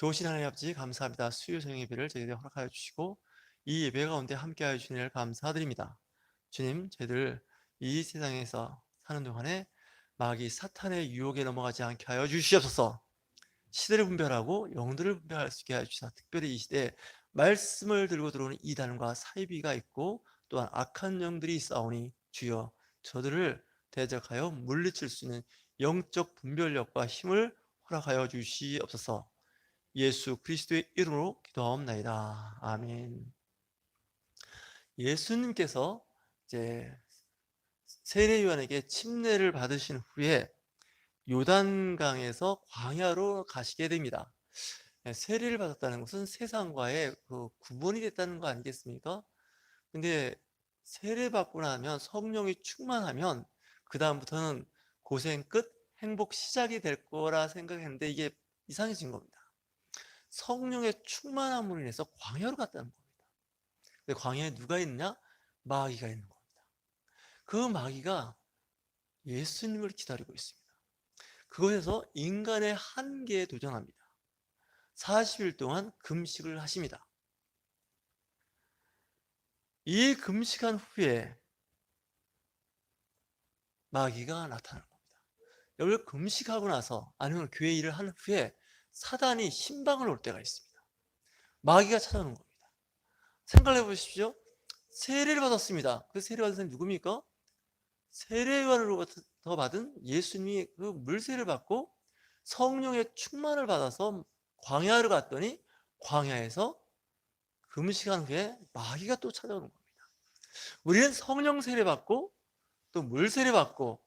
좋으신 하나님 아버지 감사합니다. 수요 저녁 예배를 저희에게 허락하여 주시고 이 예배 가운데 함께하여 주시니 감사드립니다. 주님, 저희들 이 세상에서 사는 동안에 마귀 사탄의 유혹에 넘어가지 않게 하여 주시옵소서. 시대를 분별하고 영들을 분별할 수 있게 하여 주시사, 특별히 이 시대에 말씀을 들고 들어오는 이단과 사이비가 있고 또한 악한 영들이 싸우니 주여 저들을 대적하여 물리칠 수 있는 영적 분별력과 힘을 허락하여 주시옵소서. 예수 그리스도의 이름으로 기도하옵나이다. 아멘. 예수님께서 이제 세례 요한에게 침례를 받으신 후에 요단강에서 광야로 가시게 됩니다. 세례를 받았다는 것은 세상과의 그 구분이 됐다는 거 아니겠습니까? 근데 세례 받고 나면 성령이 충만하면 그 다음부터는 고생 끝, 행복 시작이 될 거라 생각했는데 이게 이상해진 겁니다. 성령의 충만함으로 인해서 광야로 갔다는 겁니다. 근데 광야에 누가 있느냐? 마귀가 있는 겁니다. 그 마귀가 예수님을 기다리고 있습니다. 그곳에서 인간의 한계에 도전합니다. 40일 동안 금식을 하십니다. 이 금식한 후에 마귀가 나타나는 겁니다. 여러분, 금식하고 나서 아니면 교회 일을 한 후에 사단이 신방을 올 때가 있습니다. 마귀가 찾아오는 겁니다. 생각해 보십시오. 세례를 받았습니다. 그 세례 받은 사람이 누굽니까? 세례요한으로부터 받은 예수님이 그 물세를 받고 성령의 충만을 받아서 광야를 갔더니 광야에서 금식한 후에 마귀가 또 찾아오는 겁니다. 우리는 성령 세례 받고 또 물세례 받고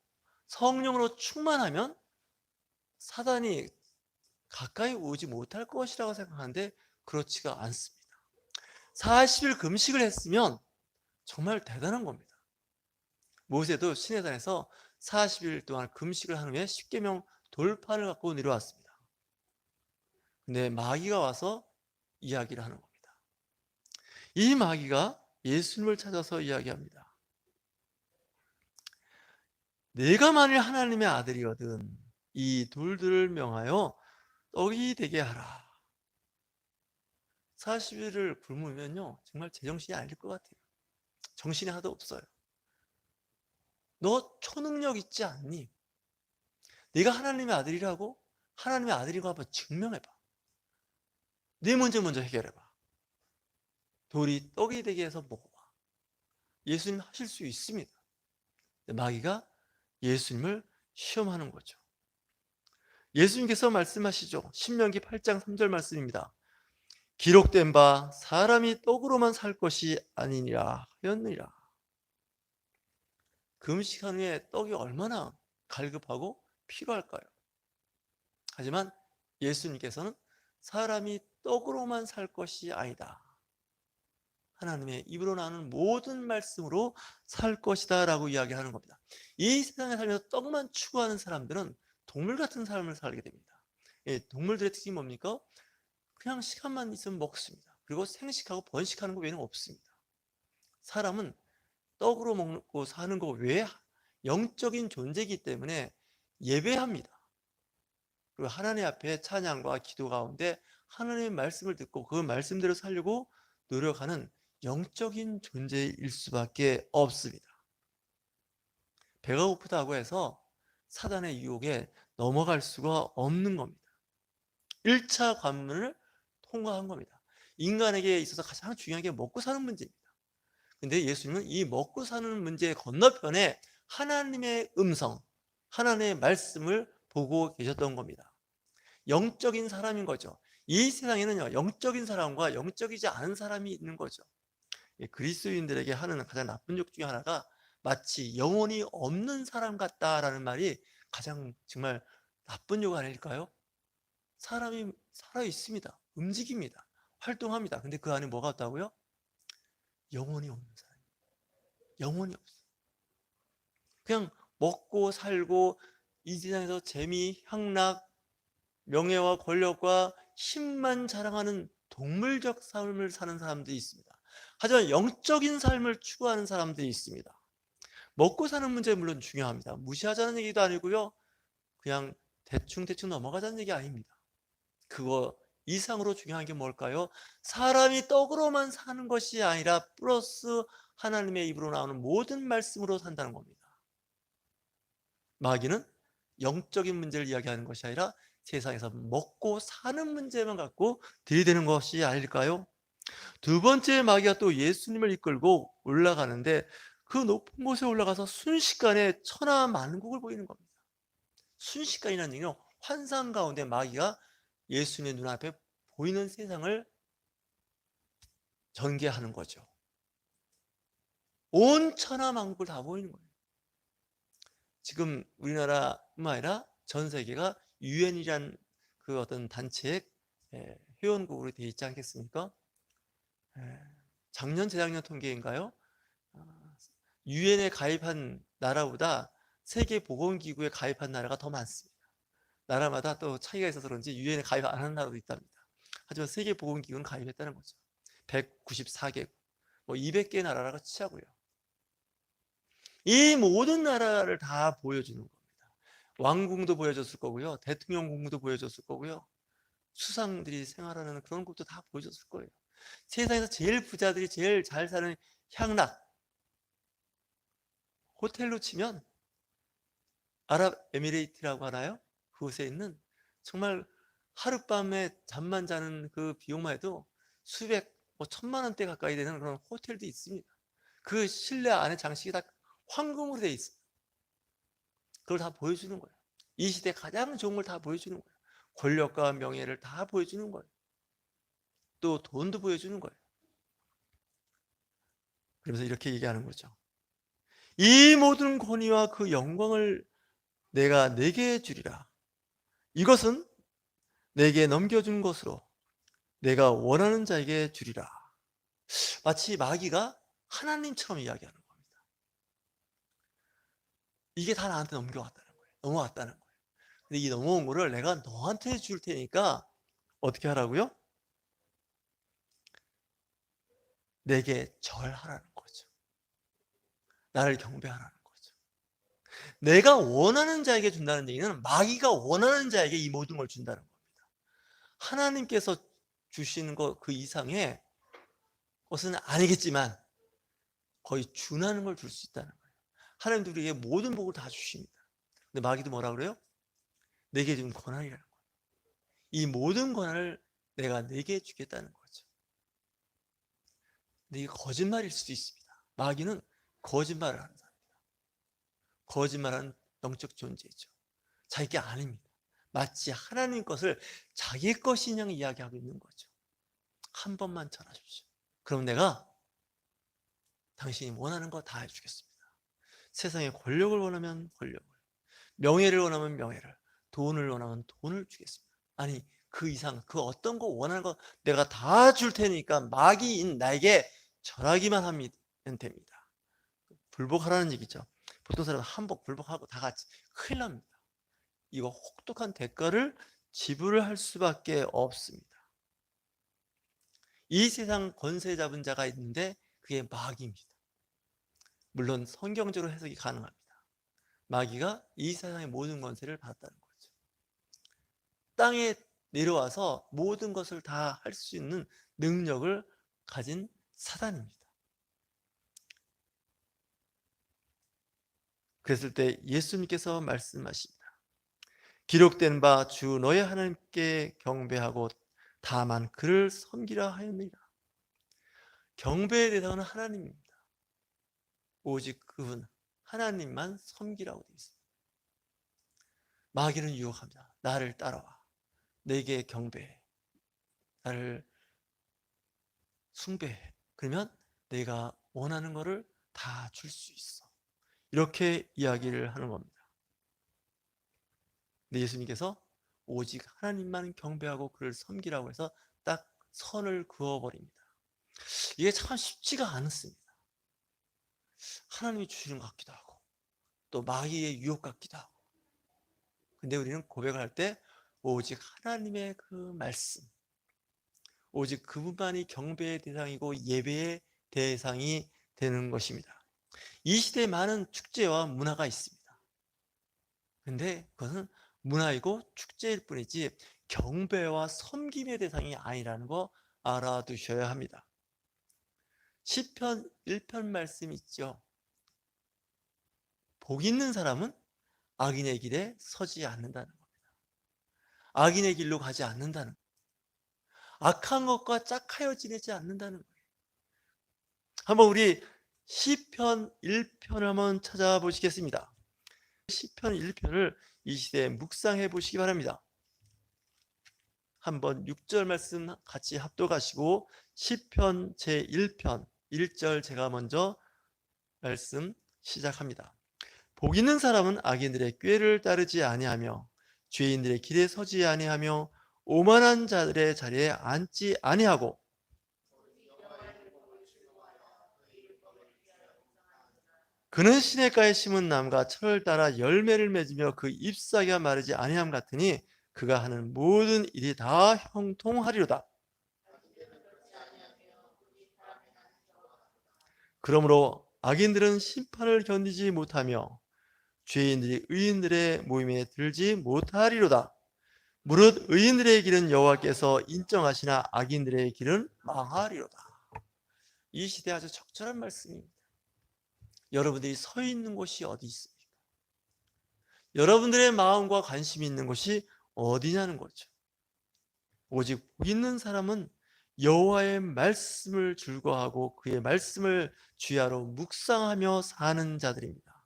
성령으로 충만하면 사단이 가까이 오지 못할 것이라고 생각하는데 그렇지가 않습니다. 40일 금식을 했으면 정말 대단한 겁니다. 모세도 시내산에서 40일 동안 금식을 한 후에 십계명 돌판을 갖고 내려왔습니다. 근데 마귀가 와서 이야기를 하는 겁니다. 이 마귀가 예수님을 찾아서 이야기합니다. 내가 만일 하나님의 아들이거든 이 돌들을 명하여 떡이 되게 하라. 40일을 굶으면요 정말 제정신이 아닐 것 같아요. 정신이 하나도 없어요. 너 초능력 있지 않니? 네가 하나님의 아들이라고? 하나님의 아들이고 한번 증명해봐. 네 문제 먼저 해결해봐. 돌이 떡이 되게 해서 먹어봐. 예수님 하실 수 있습니다. 마귀가 예수님을 시험하는 거죠. 예수님께서 말씀하시죠. 신명기 8장 3절 말씀입니다. 기록된 바 사람이 떡으로만 살 것이 아니니라 하였느니라. 금식한 후에 떡이 얼마나 갈급하고 필요할까요? 하지만 예수님께서는 사람이 떡으로만 살 것이 아니다. 하나님의 입으로 나오는 모든 말씀으로 살 것이다 라고 이야기하는 겁니다. 이 세상에 살면서 떡만 추구하는 사람들은 동물 같은 삶을 살게 됩니다. 동물들의 특징이 뭡니까? 그냥 시간만 있으면 먹습니다. 그리고 생식하고 번식하는 것 외에는 없습니다. 사람은 떡으로 먹고 사는 것 외에 영적인 존재이기 때문에 예배합니다. 그리고 하나님 앞에 찬양과 기도 가운데 하나님의 말씀을 듣고 그 말씀대로 살려고 노력하는 영적인 존재일 수밖에 없습니다. 배가 고프다고 해서 사단의 유혹에 넘어갈 수가 없는 겁니다. 1차 관문을 통과한 겁니다. 인간에게 있어서 가장 중요한 게 먹고 사는 문제입니다. 근데 예수님은 이 먹고 사는 문제의 건너편에 하나님의 음성, 하나님의 말씀을 보고 계셨던 겁니다. 영적인 사람인 거죠. 이 세상에는요, 영적인 사람과 영적이지 않은 사람이 있는 거죠. 그리스도인들에게 하는 가장 나쁜 욕 중에 하나가 마치 영혼이 없는 사람 같다라는 말이 가장 정말 나쁜 욕 아닐까요? 사람이 살아 있습니다. 움직입니다. 활동합니다. 근데 그 안에 뭐가 없다고요? 영혼이 없는 사람. 영혼이 없어요. 그냥 먹고 살고 이 세상에서 재미, 향락, 명예와 권력과 힘만 자랑하는 동물적 삶을 사는 사람들이 있습니다. 하지만 영적인 삶을 추구하는 사람들이 있습니다. 먹고 사는 문제 물론 중요합니다. 무시하자는 얘기도 아니고요. 그냥 대충 넘어가자는 얘기 아닙니다. 그거 이상으로 중요한 게 뭘까요? 사람이 떡으로만 사는 것이 아니라 플러스 하나님의 입으로 나오는 모든 말씀으로 산다는 겁니다. 마귀는 영적인 문제를 이야기하는 것이 아니라 세상에서 먹고 사는 문제만 갖고 들이대는 것이 아닐까요? 두 번째, 마귀가 또 예수님을 이끌고 올라가는데 그 높은 곳에 올라가서 순식간에 천하 만국을 보이는 겁니다. 순식간이라는 얘기는 환상 가운데 마귀가 예수님의 눈앞에 보이는 세상을 전개하는 거죠. 온 천하 만국을 다 보이는 거예요. 지금 우리나라뿐만 아니라 전 세계가 유엔이란 그 어떤 단체의 회원국으로 되어 있지 않겠습니까? 작년 재작년 통계인가요? 유엔에 가입한 나라보다 세계보건기구에 가입한 나라가 더 많습니다. 나라마다 또 차이가 있어서 그런지 유엔에 가입 안 하는 나라도 있답니다. 하지만 세계보건기구는 가입했다는 거죠. 194개국, 뭐 200개 나라라고 치자고요. 이 모든 나라를 다 보여주는 겁니다. 왕궁도 보여줬을 거고요. 대통령궁도 보여줬을 거고요. 수상들이 생활하는 그런 곳도 다 보여줬을 거예요. 세상에서 제일 부자들이 제일 잘 사는 향락, 호텔로 치면 아랍에미레이트라고 하나요? 그곳에 있는 정말 하룻밤에 잠만 자는 그 비용만 해도 수백, 뭐 천만 원대 가까이 되는 그런 호텔도 있습니다. 그 실내 안에 장식이 다 황금으로 되어 있어요. 그걸 다 보여주는 거예요. 이 시대 가장 좋은 걸 다 보여주는 거예요. 권력과 명예를 다 보여주는 거예요. 또 돈도 보여주는 거예요. 그러면서 이렇게 얘기하는 거죠. 이 모든 권위와 그 영광을 내가 내게 주리라. 이것은 내게 넘겨준 것으로 내가 원하는 자에게 주리라. 마치 마귀가 하나님처럼 이야기하는 겁니다. 이게 다 나한테 넘겨왔다는 거예요. 넘어왔다는 거예요. 근데 이 넘어온 거를 내가 너한테 줄 테니까 어떻게 하라고요? 내게 절하라는 거죠. 나를 경배하라는 거죠. 내가 원하는 자에게 준다는 얘기는 마귀가 원하는 자에게 이 모든 걸 준다는 겁니다. 하나님께서 주시는 것 그 이상의 것은 아니겠지만 거의 준하는 걸 줄 수 있다는 거예요. 하나님도 우리에게 모든 복을 다 주십니다. 근데 마귀도 뭐라 그래요? 내게 준 권한이라는 거예요. 이 모든 권한을 내가 내게 주겠다는 거죠. 근데 이게 거짓말일 수도 있습니다. 마귀는 거짓말을 하는 사람입니다. 거짓말하는 영적 존재죠. 자기 게 아닙니다. 마치 하나님 것을 자기 것인 양 이야기하고 있는 거죠. 한 번만 전하십시오. 그럼 내가 당신이 원하는 거 다 해주겠습니다. 세상에 권력을 원하면 권력을, 명예를 원하면 명예를, 돈을 원하면 돈을 주겠습니다. 아니 그 이상 그 어떤 거 원하는 거 내가 다 줄 테니까 마귀인 나에게 절하기만 하면 됩니다. 불복하라는 얘기죠. 보통 사람은 한복 불복하고 다 같이 큰일 납니다. 이거 혹독한 대가를 지불할 수밖에 없습니다. 이 세상 권세 잡은 자가 있는데 그게 마귀입니다. 물론 성경적으로 해석이 가능합니다. 마귀가 이 세상의 모든 권세를 받았다는 거죠. 땅에 내려와서 모든 것을 다 할 수 있는 능력을 가진 사단입니다. 그랬을 때 예수님께서 말씀하십니다. 기록된 바 주 너의 하나님께 경배하고 다만 그를 섬기라 하였느니라. 경배의 대상은 하나님입니다. 오직 그분 하나님만 섬기라고 되어 있습니다. 마귀는 유혹합니다. 나를 따라와. 내게 경배해. 나를 숭배해. 그러면 내가 원하는 것을 다 줄 수 있어. 이렇게 이야기를 하는 겁니다. 근데 예수님께서 오직 하나님만 경배하고 그를 섬기라고 해서 딱 선을 그어버립니다. 이게 참 쉽지가 않습니다. 하나님이 주시는 것 같기도 하고 또 마귀의 유혹 같기도 하고. 근데 우리는 고백을 할 때 오직 하나님의 그 말씀, 오직 그분만이 경배의 대상이고 예배의 대상이 되는 것입니다. 이 시대에 많은 축제와 문화가 있습니다. 근데 그것은 문화이고 축제일 뿐이지 경배와 섬김의 대상이 아니라는 거 알아두셔야 합니다. 시편 1편 말씀 있죠. 복 있는 사람은 악인의 길에 서지 않는다는 겁니다. 악인의 길로 가지 않는다는 거예요. 악한 것과 짝하여 지내지 않는다는 거예요. 한번 우리 시편 1편을 한번 찾아보시겠습니다. 시편 1편을 이 시대에 묵상해 보시기 바랍니다. 한번 6절 말씀 같이 합독하시고 시편 제1편 1절 제가 먼저 말씀 시작합니다. 복 있는 사람은 악인들의 꾀를 따르지 아니하며 죄인들의 길에 서지 아니하며 오만한 자들의 자리에 앉지 아니하고 그는 시냇가에 심은 나무가 철을 따라 열매를 맺으며 그 잎사귀가 마르지 아니함 같으니 그가 하는 모든 일이 다 형통하리로다. 그러므로 악인들은 심판을 견디지 못하며 죄인들이 의인들의 모임에 들지 못하리로다. 무릇 의인들의 길은 여호와께서 인정하시나 악인들의 길은 망하리로다. 이 시대에 아주 적절한 말씀입니다. 여러분들이 서 있는 곳이 어디 있습니까? 여러분들의 마음과 관심이 있는 곳이 어디냐는 거죠. 오직 복 있는 사람은 여호와의 말씀을 즐거워하고 그의 말씀을 주야로 묵상하며 사는 자들입니다.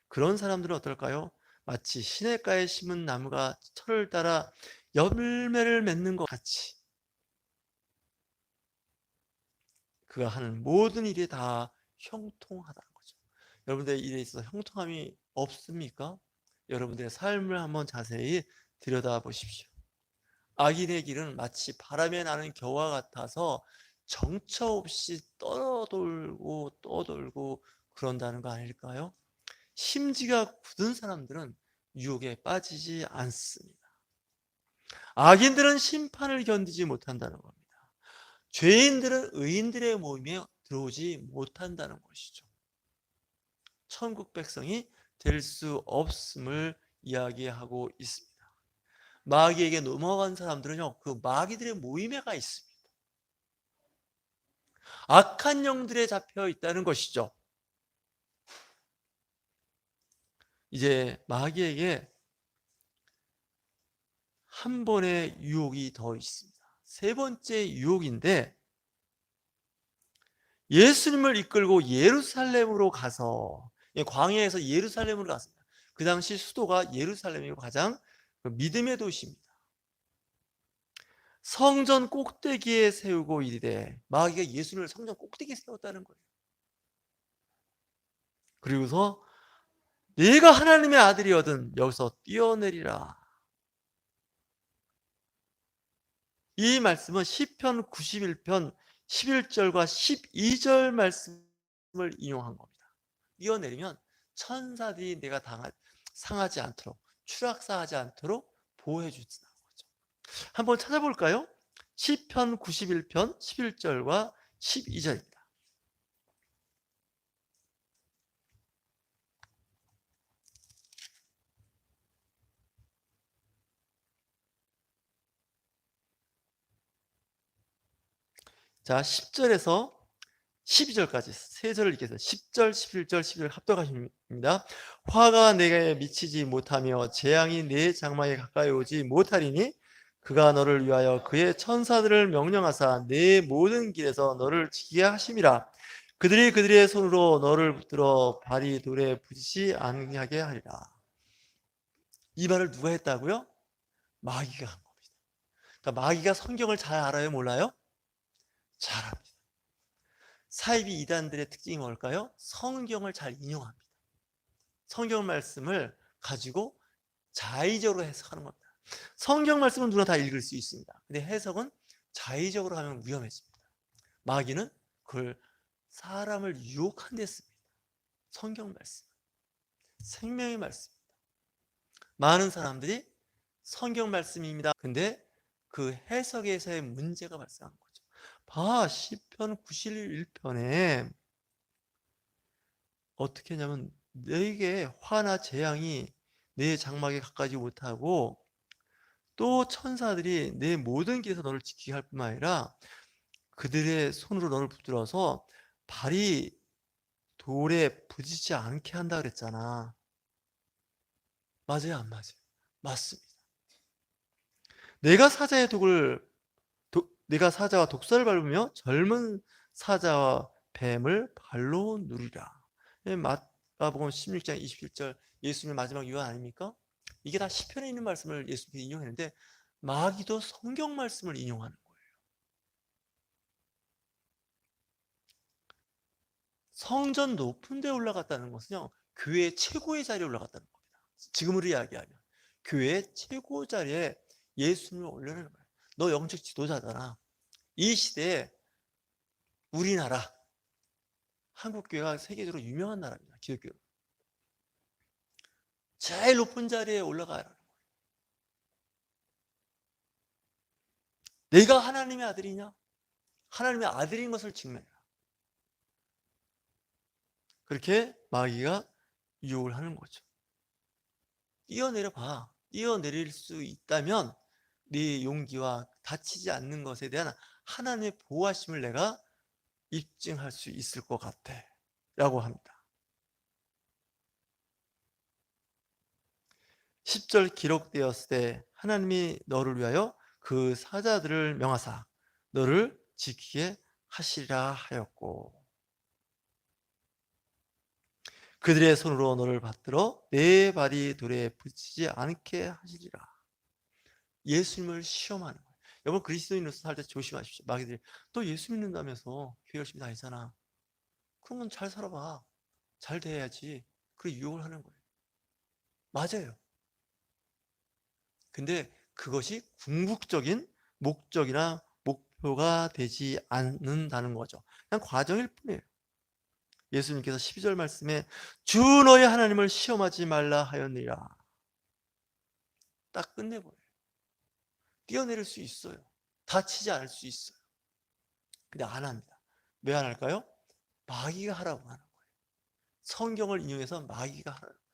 그런 사람들은 어떨까요? 마치 시냇가에 심은 나무가 철을 따라 열매를 맺는 것 같이 그가 하는 모든 일이 다 형통하다는 거죠. 여러분들의 일에 있어서 형통함이 없습니까? 여러분들의 삶을 한번 자세히 들여다보십시오. 악인의 길은 마치 바람에 나는 겨와 같아서 정처 없이 떠돌고 떠돌고 그런다는 거 아닐까요? 심지가 굳은 사람들은 유혹에 빠지지 않습니다. 악인들은 심판을 견디지 못한다는 겁니다. 죄인들은 의인들의 모임에 들어오지 못한다는 것이죠. 천국 백성이 될 수 없음을 이야기하고 있습니다. 마귀에게 넘어간 사람들은요, 그 마귀들의 모임에 가 있습니다. 악한 영들에 잡혀 있다는 것이죠. 이제 마귀에게 한 번의 유혹이 더 있습니다. 세 번째 유혹인데, 예수님을 이끌고 예루살렘으로 가서, 광야에서 예루살렘으로 갔습니다. 그 당시 수도가 예루살렘이고 가장 믿음의 도시입니다. 성전 꼭대기에 세우고 이르되, 마귀가 예수님을 성전 꼭대기에 세웠다는 거예요. 그리고서 네가 하나님의 아들이거든 여기서 뛰어내리라. 이 말씀은 시편 91편 11절과 12절 말씀을 인용한 겁니다. 뛰어내리면 천사들이 내가 상하지 않도록, 추락사하지 않도록 보호해 주신다는 거죠. 한번 찾아볼까요? 시편 91편 11절과 12절입니다. 자, 10절에서 12절까지 세 절을 읽겠습니다. 10절, 11절, 12절 합독하십니다. 화가 내게 미치지 못하며 재앙이 내 장막에 가까이 오지 못하리니 그가 너를 위하여 그의 천사들을 명령하사 내 모든 길에서 너를 지키게 하심이라. 그들이 그들의 손으로 너를 붙들어 발이 돌에 부딪히지 아니하게 하리라. 이 말을 누가 했다고요? 마귀가 한 겁니다. 그러니까 마귀가 성경을 잘 알아요, 몰라요? 잘 압니다. 사이비 이단들의 특징이 뭘까요? 성경을 잘 인용합니다. 성경 말씀을 가지고 자의적으로 해석하는 겁니다. 성경 말씀은 누구나 다 읽을 수 있습니다. 근데 해석은 자의적으로 하면 위험해집니다. 마귀는 그걸 사람을 유혹한 데 씁니다. 성경 말씀, 생명의 말씀입니다. 많은 사람들이 성경 말씀입니다. 근데 그 해석에서의 문제가 발생한 거죠. 봐, 시편 91편에 어떻게 했냐면 너에게 화나 재앙이 내 장막에 가까이 못하고 또 천사들이 내 모든 길에서 너를 지키게 할 뿐만 아니라 그들의 손으로 너를 붙들어서 발이 돌에 부딪히지 않게 한다 그랬잖아. 맞아요, 안 맞아요? 맞습니다. 내가 사자의 내가 사자와 독사를 밟으며 젊은 사자와 뱀을 발로 누리라. 마가복음 16장 27절 예수님의 마지막 유언 아닙니까? 이게 다 시편에 있는 말씀을 예수님이 인용했는데 마귀도 성경 말씀을 인용하는 거예요. 성전 높은 데 올라갔다는 것은요, 교회의 최고의 자리에 올라갔다는 겁니다. 지금으로 이야기하면 교회의 최고 자리에 예수님을 올려놓는 거예요. 너 영적 지도자잖아. 이 시대에 우리나라 한국교회가 세계적으로 유명한 나라입니다. 기독교 제일 높은 자리에 올라가라는 거예요. 내가 하나님의 아들이냐? 하나님의 아들인 것을 증명해라. 그렇게 마귀가 유혹을 하는 거죠. 뛰어내려 봐. 뛰어내릴 수 있다면 네 용기와 다치지 않는 것에 대한 하나님의 보호하심을 내가 입증할 수 있을 것 같아 라고 합니다. 10절 기록되었을 때 하나님이 너를 위하여 그 사자들을 명하사 너를 지키게 하시리라 하였고 그들의 손으로 너를 받들어 내 발이 돌에 붙이지 않게 하시리라. 예수님을 시험하는 거예요. 여러분 그리스도인으로서 살 때 조심하십시오. 마귀들이 또 예수 믿는다면서 교회 열심히 다니잖아. 그러면 잘 살아봐. 잘 돼야지. 그리고 유혹을 하는 거예요. 맞아요. 근데 그것이 궁극적인 목적이나 목표가 되지 않는다는 거죠. 그냥 과정일 뿐이에요. 예수님께서 12절 말씀에 주 너의 하나님을 시험하지 말라 하였느니라. 딱 끝내버려요. 뛰어내릴 수 있어요. 다치지 않을 수 있어요. 근데 안 합니다. 왜 안 할까요? 마귀가 하라고 하는 거예요. 성경을 인용해서 마귀가 하라는 거예요.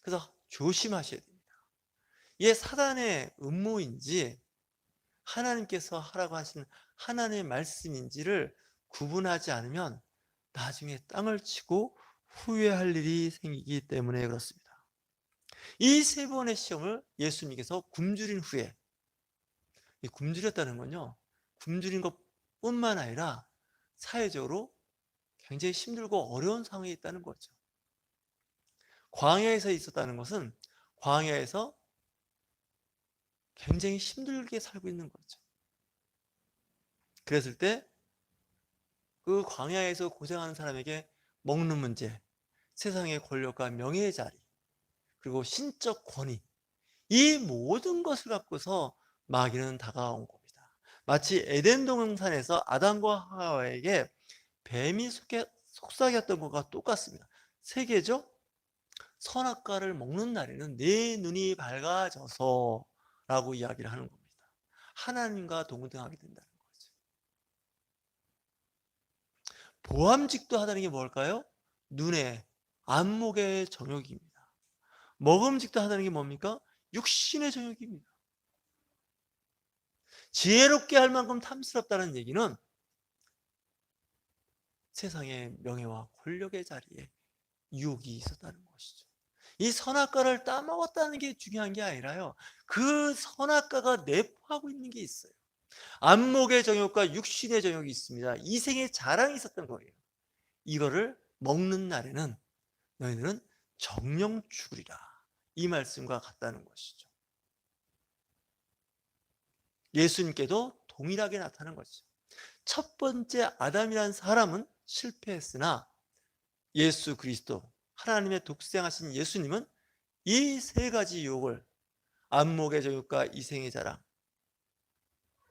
그래서 조심하셔야 됩니다. 이게 사단의 음모인지 하나님께서 하라고 하시는 하나님의 말씀인지를 구분하지 않으면 나중에 땅을 치고 후회할 일이 생기기 때문에 그렇습니다. 이 세 번의 시험을 예수님께서 굶주린 후에, 굶주렸다는 건요, 굶주린 것뿐만 아니라 사회적으로 굉장히 힘들고 어려운 상황에 있다는 거죠. 광야에서 있었다는 것은 광야에서 굉장히 힘들게 살고 있는 거죠. 그랬을 때 그 광야에서 고생하는 사람에게 먹는 문제, 세상의 권력과 명예의 자리, 그리고 신적 권위, 이 모든 것을 갖고서 마귀는 다가온 겁니다. 마치 에덴 동산에서 아담과 하와에게 뱀이 속삭였던 것과 똑같습니다. 세계죠? 선악과를 먹는 날에는 내 눈이 밝아져서 라고 이야기를 하는 겁니다. 하나님과 동등하게 된다는 거죠. 보암직도 하다는 게 뭘까요? 눈의 안목의 정욕입니다. 먹음직도 하다는 게 뭡니까? 육신의 정욕입니다. 지혜롭게 할 만큼 탐스럽다는 얘기는 세상의 명예와 권력의 자리에 유혹이 있었다는 것이죠. 이 선악과를 따먹었다는 게 중요한 게 아니라요, 그 선악과가 내포하고 있는 게 있어요. 안목의 정욕과 육신의 정욕이 있습니다. 이생의 자랑이 있었던 거예요. 이거를 먹는 날에는 너희들은 정령 죽으리라, 이 말씀과 같다는 것이죠. 예수님께도 동일하게 나타난 것이죠. 첫 번째 아담이라는 사람은 실패했으나 예수 그리스도, 하나님의 독생하신 예수님은 이 세 가지 유혹을, 안목의 정욕과 이생의 자랑,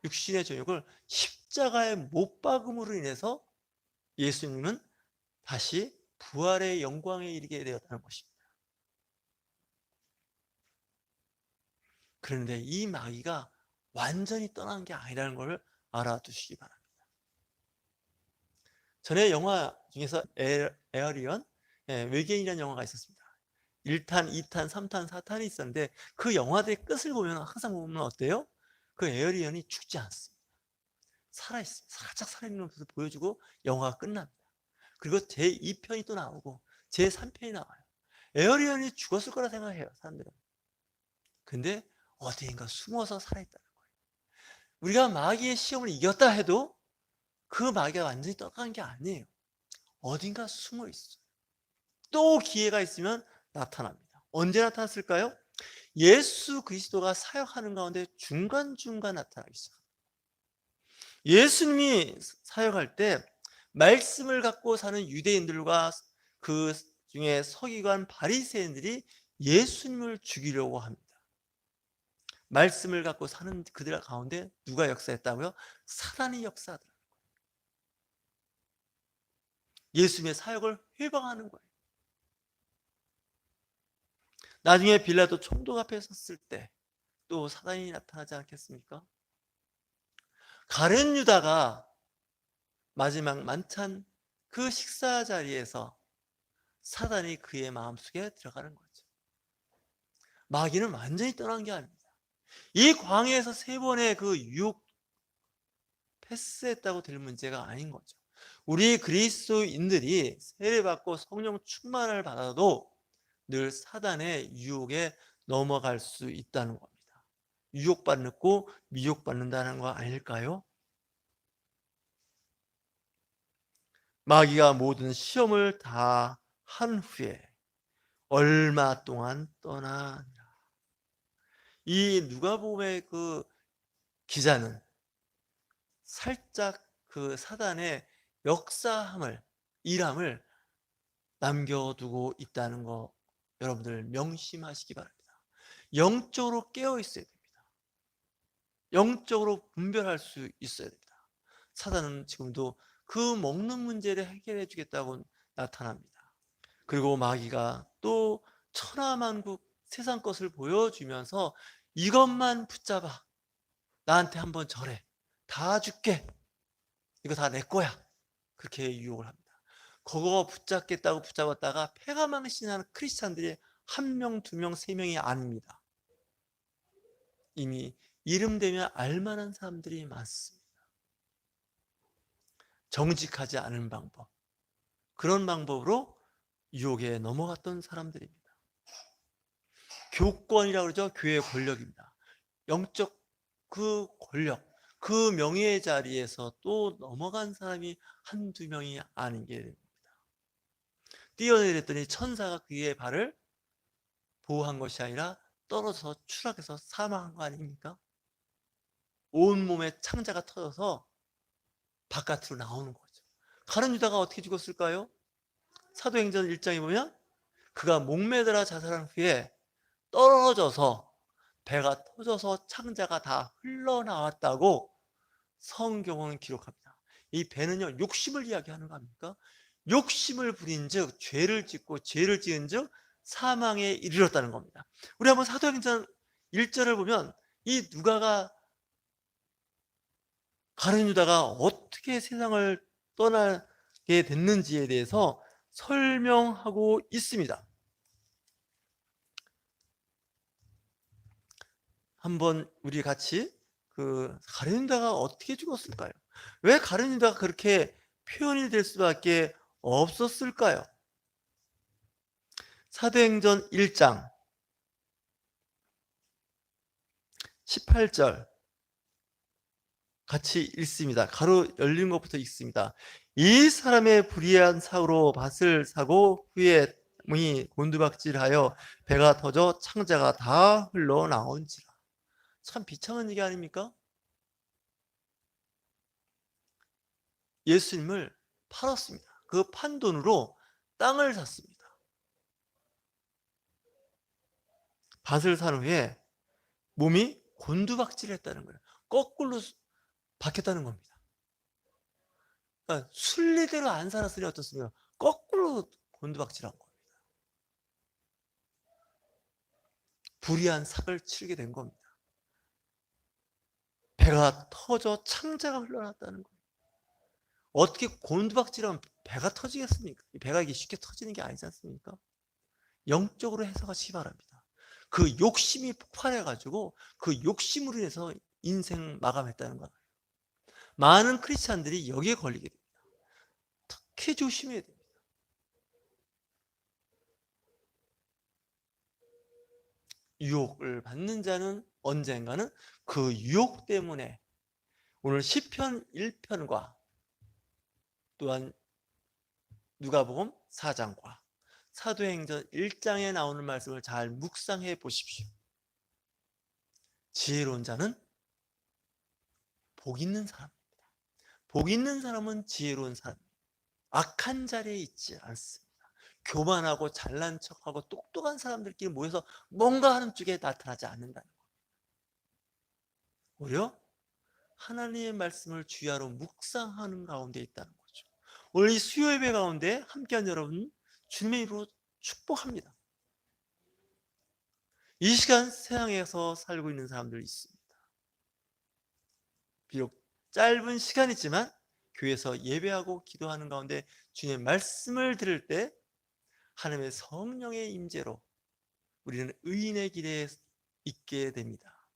육신의 정욕을 십자가의 못 박음으로 인해서 예수님은 다시 부활의 영광에 이르게 되었다는 것입니다. 그런데 이 마귀가 완전히 떠난 게 아니라는 것을 알아두시기 바랍니다. 전에 영화 중에서 에어리언, 외계인이라는 영화가 있었습니다. 1탄, 2탄, 3탄, 4탄이 있었는데 그 영화들의 끝을 보면 항상 보면 어때요? 그 에어리언이 죽지 않습니다. 살아있어요. 살짝 살아있는 모습을 보여주고 영화가 끝납니다. 그리고 제2편이 또 나오고 제3편이 나와요. 에어리언이 죽었을 거라 생각해요, 사람들은. 근데 어디인가 숨어서 살아있다는 거예요. 우리가 마귀의 시험을 이겼다 해도 그 마귀가 완전히 떠나간 게 아니에요. 어딘가 숨어 있어요. 또 기회가 있으면 나타납니다. 언제 나타났을까요? 예수 그리스도가 사역하는 가운데 중간중간 나타나기 시작합니다. 예수님이 사역할 때 말씀을 갖고 사는 유대인들과 그 중에 서기관 바리새인들이 예수님을 죽이려고 합니다. 말씀을 갖고 사는 그들 가운데 누가 역사했다고요? 사단이 역사하더라고요. 예수님의 사역을 회방하는 거예요. 나중에 빌라도 총독 앞에 섰을 때 또 사단이 나타나지 않겠습니까? 가룟 유다가 마지막 만찬 그 식사 자리에서 사단이 그의 마음속에 들어가는 거죠. 마귀는 완전히 떠난 게 아닙니다. 이 광야에서 3번의 그 유혹 패스했다고 될 문제가 아닌 거죠. 우리 그리스도인들이 세례받고 성령 충만을 받아도 늘 사단의 유혹에 넘어갈 수 있다는 겁니다. 유혹받고 미혹받는다는 거 아닐까요? 마귀가 모든 시험을 다 한 후에 얼마 동안 떠나니라. 이 누가복음의 그 기자는 살짝 그 사단의 역사함을, 일함을 남겨두고 있다는 거 여러분들 명심하시기 바랍니다. 영적으로 깨어 있어야 됩니다. 영적으로 분별할 수 있어야 됩니다. 사단은 지금도 그 먹는 문제를 해결해 주겠다고 나타납니다. 그리고 마귀가 또 천하만국 세상 것을 보여주면서 이것만 붙잡아, 나한테 한번 절해, 다 줄게, 이거 다 내 거야, 그렇게 유혹을 합니다. 그거 붙잡겠다고 붙잡았다가 패가망신하는 크리스찬들이 1명, 2명, 3명이 아닙니다. 이미 이름 되면 알만한 사람들이 많습니다. 정직하지 않은 방법, 그런 방법으로 유혹에 넘어갔던 사람들입니다. 교권이라고 그러죠. 교회의 권력입니다. 영적 그 권력, 그 명예의 자리에서 또 넘어간 사람이 1-2명이 아닌 게 됩니다. 뛰어내렸더니 천사가 그의 발을 보호한 것이 아니라 떨어져서 추락해서 사망한 거 아닙니까? 온몸에 창자가 터져서 바깥으로 나오는 거죠. 가룟 유다가 어떻게 죽었을까요? 사도행전 1장에 보면 그가 목매달아 자살한 후에 떨어져서 배가 터져서 창자가 다 흘러나왔다고 성경은 기록합니다. 이 배는요, 욕심을 이야기하는 거 아닙니까? 욕심을 부린 즉 죄를 짓고 죄를 지은 즉 사망에 이르렀다는 겁니다. 우리 한번 사도행전 1절을 보면 이 누가가 가룟 유다가 어떻게 세상을 떠나게 됐는지에 대해서 설명하고 있습니다. 한번 우리 같이 그 가룟 유다가 어떻게 죽었을까요? 왜 가룟 유다가 그렇게 표현이 될 수밖에 없었을까요? 사도행전 1장 18절 같이 읽습니다. 가로 열린 것부터 읽습니다. 이 사람의 불의한 사고로 밭을 사고 후에 문이 곤두박질하여 배가 터져 창자가 다 흘러나온지라. 참 비참한 얘기 아닙니까? 예수님을 팔았습니다. 그 판돈으로 땅을 샀습니다. 밭을 산 후에 몸이 곤두박질했다는 거예요. 거꾸로 박혔다는 겁니다. 그러니까 순리대로 안 살았으니 어떻습니까? 거꾸로 곤두박질한 겁니다. 불의한 삭을 치르게 된 겁니다. 배가 터져 창자가 흘러났다는 거예요. 어떻게 곤두박질하면 배가 터지겠습니까? 배가 이게 쉽게 터지는 게 아니지 않습니까? 영적으로 해석하시기 바랍니다. 그 욕심이 폭발해가지고 그 욕심으로 인해서 인생 마감했다는 거예요. 많은 크리스찬들이 여기에 걸리게 됩니다. 특히 조심해야 됩니다. 유혹을 받는 자는 언젠가는 그 유혹 때문에 오늘 시편 1편과 또한 누가복음 4장과 사도행전 1장에 나오는 말씀을 잘 묵상해 보십시오. 지혜로운 자는 복 있는 사람입니다. 복 있는 사람은 지혜로운 사람. 악한 자리에 있지 않습니다. 교만하고 잘난 척하고 똑똑한 사람들끼리 모여서 뭔가 하는 쪽에 나타나지 않는다는 거예요. 오히려 하나님의 말씀을 주야로 묵상하는 가운데 있다는 거죠. 오늘 이 수요 예배 가운데 함께한 여러분 주님의 이름으로 축복합니다. 이 시간 세상에서 살고 있는 사람들이 있습니다. 비록 짧은 시간이지만 교회에서 예배하고 기도하는 가운데 주님의 말씀을 들을 때 하나님의 성령의 임재로 우리는 의인의 길에 있게 됩니다.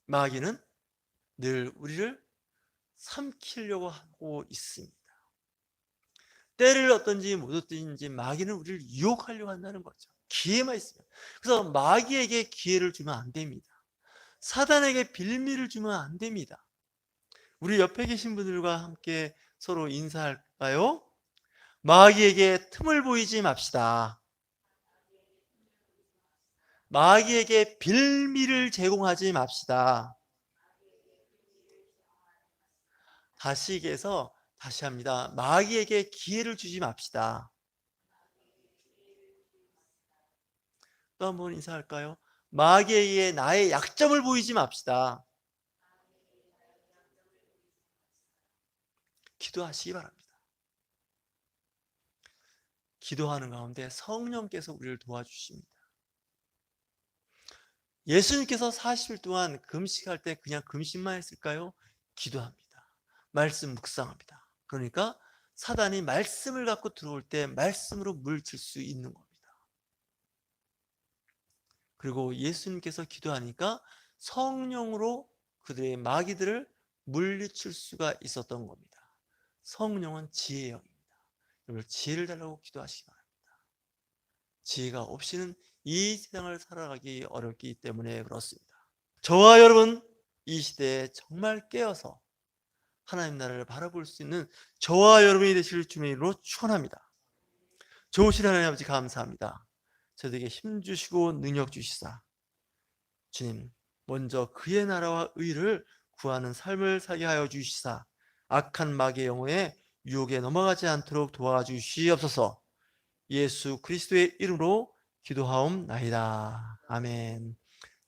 마귀는 늘 우리를 삼키려고 하고 있습니다. 때를 얻든지 못 얻든지 마귀는 우리를 유혹하려고 한다는 거죠. 기회만 있으면. 그래서 마귀에게 기회를 주면 안 됩니다. 사단에게 빌미를 주면 안 됩니다. 우리 옆에 계신 분들과 함께 서로 인사할까요? 마귀에게 틈을 보이지 맙시다. 마귀에게 빌미를 제공하지 맙시다. 다시 얘기해서 다시 합니다. 마귀에게 기회를 주지 맙시다. 또 한번 인사할까요? 마귀에게 나의 약점을 보이지 맙시다. 기도하시기 바랍니다. 기도하는 가운데 성령께서 우리를 도와주십니다. 예수님께서 40일 동안 금식할 때 그냥 금식만 했을까요? 기도합니다. 말씀 묵상합니다. 그러니까 사단이 말씀을 갖고 들어올 때 말씀으로 물칠 수 있는 겁니다. 그리고 예수님께서 기도하니까 성령으로 그들의 마귀들을 물리칠 수가 있었던 겁니다. 성령은 지혜의 영입니다. 여러분 지혜를 달라고 기도하시기 바랍니다. 지혜가 없이는 이 세상을 살아가기 어렵기 때문에 그렇습니다. 저와 여러분 이 시대에 정말 깨어서 하나님 나라를 바라볼 수 있는 저와 여러분이 되실 주님의 이름으로 축원합니다. 좋으신 하나님 아버지 감사합니다. 저에게 힘 주시고 능력 주시사 주님 먼저 그의 나라와 의를 구하는 삶을 살게 하여 주시사 악한 마귀의 영혼에 유혹에 넘어가지 않도록 도와주시옵소서. 예수 그리스도의 이름으로 기도하옵나이다. 아멘.